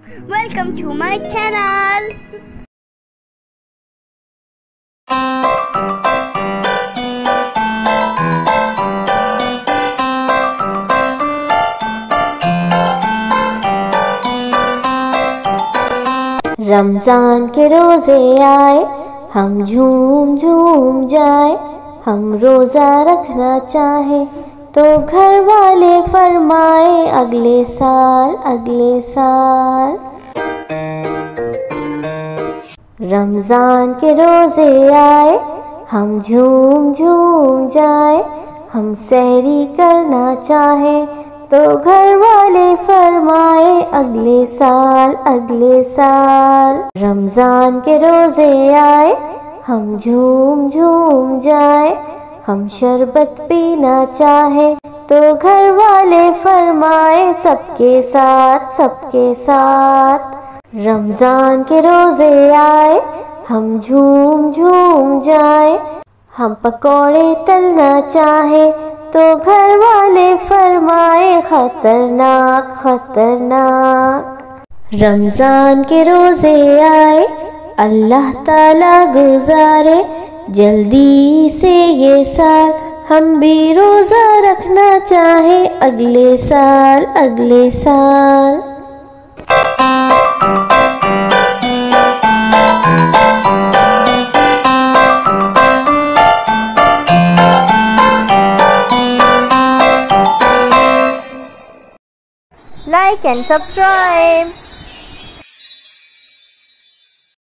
Welcome to my channel. Ramzan के रोजे आए, हम झूम झूम जाए। हम रोजा रखना चाहे तो घर वाले फरमाए अगले साल अगले साल। रमजान के रोजे आए, हम झूम झूम जाए। हम सहरी करना चाहे तो घर वाले फरमाए अगले साल अगले साल। रमजान के रोजे आए, हम झूम झूम जाए। हम शरबत पीना चाहे तो घर वाले फरमाए सबके साथ। रमजान के रोजे आए, हम झूम झूम जाए। हम पकौड़े तलना चाहे तो घर वाले फरमाए खतरनाक खतरनाक। रमजान के रोजे आए, अल्लाह ताला गुजारे जल्दी से ये साल। हम भी रोजा रखना चाहे अगले साल अगले साल। Like and subscribe.